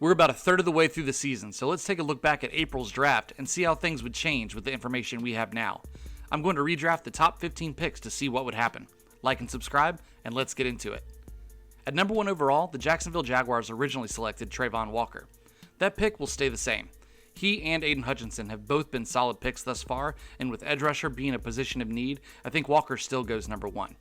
We're about a third of the way through the season, so let's take a look back at April's draft and see how things would change with the information we have now. I'm going to redraft the top 15 picks to see what would happen. Like and subscribe, and let's get into it. At number 1 overall, the Jacksonville Jaguars originally selected Travon Walker. That pick will stay the same. He and Aiden Hutchinson have both been solid picks thus far, and with edge rusher being a position of need, I think Walker still goes number 1.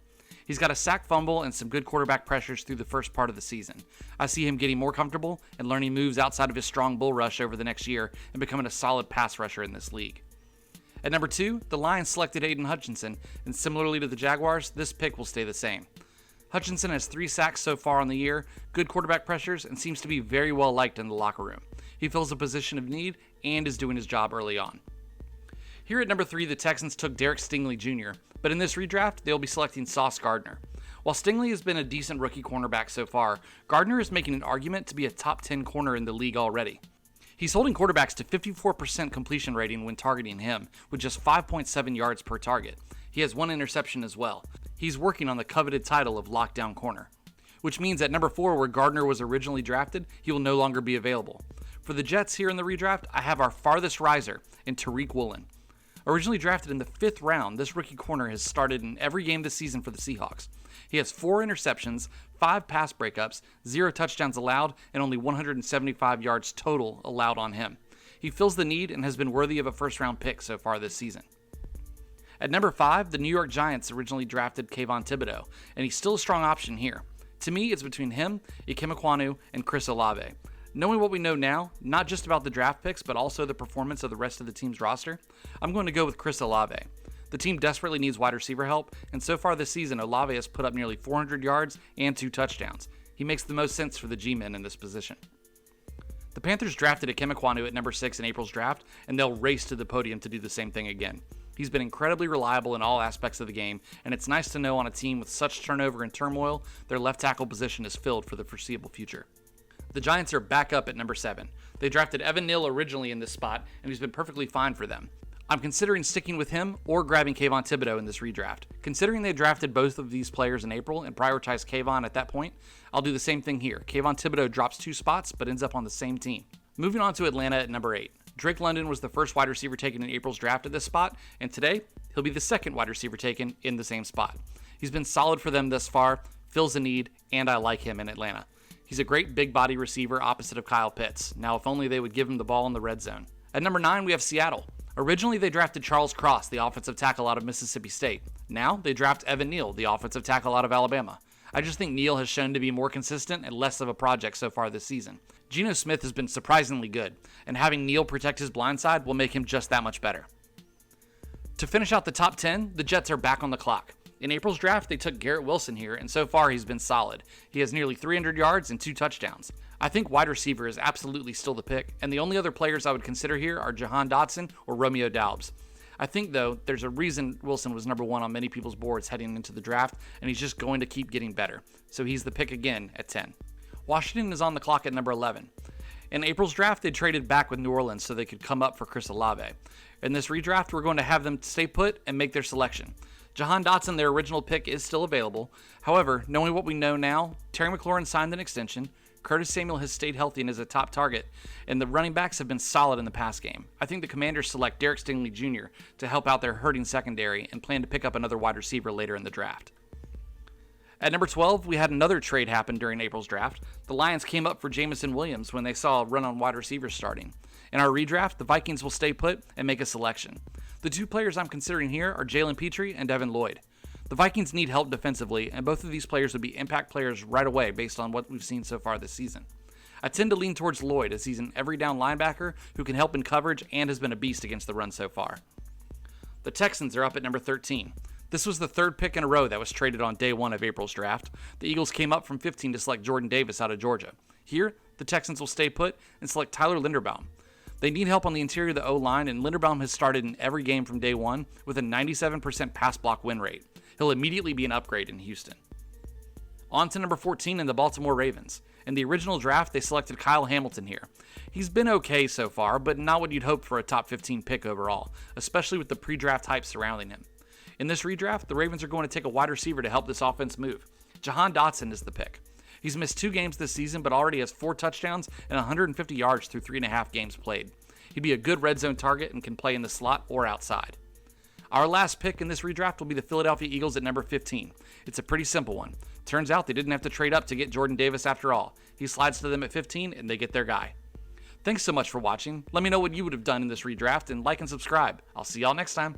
He's got a sack, fumble, and some good quarterback pressures through the first part of the season. I see him getting more comfortable and learning moves outside of his strong bull rush over the next year and becoming a solid pass rusher in this league. At number 2, the Lions selected Aiden Hutchinson, and similarly to the Jaguars, this pick will stay the same. Hutchinson has 3 sacks so far on the year, good quarterback pressures, and seems to be very well liked in the locker room. He fills a position of need and is doing his job early on. Here at number 3, the Texans took Derek Stingley Jr., but in this redraft, they'll be selecting Sauce Gardner. While Stingley has been a decent rookie cornerback so far, Gardner is making an argument to be a top 10 corner in the league already. He's holding quarterbacks to 54% completion rating when targeting him, with just 5.7 yards per target. He has 1 interception as well. He's working on the coveted title of lockdown corner, which means at number 4, where Gardner was originally drafted, he will no longer be available. For the Jets here in the redraft, I have our farthest riser in Tariq Woolen. Originally drafted in the 5th round, this rookie corner has started in every game this season for the Seahawks. He has 4 interceptions, 5 pass breakups, 0 touchdowns allowed, and only 175 yards total allowed on him. He fills the need and has been worthy of a first-round pick so far this season. At number 5, the New York Giants originally drafted Kayvon Thibodeau, and he's still a strong option here. To me, it's between him, Ikem Ekwonu, and Chris Olave. Knowing what we know now, not just about the draft picks, but also the performance of the rest of the team's roster, I'm going to go with Chris Olave. The team desperately needs wide receiver help, and so far this season, Olave has put up nearly 400 yards and 2 touchdowns. He makes the most sense for the G-men in this position. The Panthers drafted Ikem Ekwonu at number 6 in April's draft, and they'll race to the podium to do the same thing again. He's been incredibly reliable in all aspects of the game, and it's nice to know on a team with such turnover and turmoil, their left tackle position is filled for the foreseeable future. The Giants are back up at number 7. They drafted Evan Neal originally in this spot, and he's been perfectly fine for them. I'm considering sticking with him or grabbing Kayvon Thibodeau in this redraft. Considering they drafted both of these players in April and prioritized Kayvon at that point, I'll do the same thing here. Kayvon Thibodeau drops 2 spots but ends up on the same team. Moving on to Atlanta at number 8. Drake London was the first wide receiver taken in April's draft at this spot, and today, he'll be the second wide receiver taken in the same spot. He's been solid for them thus far, fills a need, and I like him in Atlanta. He's a great big body receiver opposite of Kyle Pitts. Now, if only they would give him the ball in the red zone. At number 9, we have Seattle. Originally, they drafted Charles Cross, the offensive tackle out of Mississippi State. Now, they draft Evan Neal, the offensive tackle out of Alabama. I just think Neal has shown to be more consistent and less of a project so far this season. Geno Smith has been surprisingly good, and having Neal protect his blind side will make him just that much better. To finish out the top 10, the Jets are back on the clock. In April's draft, they took Garrett Wilson here, and so far he's been solid. He has nearly 300 yards and 2 touchdowns. I think wide receiver is absolutely still the pick, and the only other players I would consider here are Jahan Dotson or Romeo Doubs. I think, though, there's a reason Wilson was number 1 on many people's boards heading into the draft, and he's just going to keep getting better. So he's the pick again at 10. Washington is on the clock at number 11. In April's draft, they traded back with New Orleans so they could come up for Chris Olave. In this redraft, we're going to have them stay put and make their selection. Jahan Dotson, their original pick, is still available. However, knowing what we know now, Terry McLaurin signed an extension, Curtis Samuel has stayed healthy and is a top target, and the running backs have been solid in the pass game. I think the Commanders select Derek Stingley Jr. to help out their hurting secondary and plan to pick up another wide receiver later in the draft. At number 12, we had another trade happen during April's draft. The Lions came up for Jamison Williams when they saw a run on wide receivers starting. In our redraft, the Vikings will stay put and make a selection. The 2 players I'm considering here are Jalen Petrie and Devin Lloyd. The Vikings need help defensively, and both of these players would be impact players right away based on what we've seen so far this season. I tend to lean towards Lloyd as he's an every down linebacker who can help in coverage and has been a beast against the run so far. The Texans are up at number 13. This was the 3rd pick in a row that was traded on day 1 of April's draft. The Eagles came up from 15 to select Jordan Davis out of Georgia. Here, the Texans will stay put and select Tyler Linderbaum. They need help on the interior of the O-line, and Linderbaum has started in every game from day 1 with a 97% pass block win rate. He'll immediately be an upgrade in Houston. On to number 14 in the Baltimore Ravens. In the original draft, they selected Kyle Hamilton here. He's been okay so far, but not what you'd hope for a top 15 pick overall, especially with the pre-draft hype surrounding him. In this redraft, the Ravens are going to take a wide receiver to help this offense move. Jahan Dotson is the pick. He's missed 2 games this season, but already has 4 touchdowns and 150 yards through 3.5 games played. He'd be a good red zone target and can play in the slot or outside. Our last pick in this redraft will be the Philadelphia Eagles at number 15. It's a pretty simple one. Turns out they didn't have to trade up to get Jordan Davis after all. He slides to them at 15 and they get their guy. Thanks so much for watching. Let me know what you would have done in this redraft and like and subscribe. I'll see y'all next time.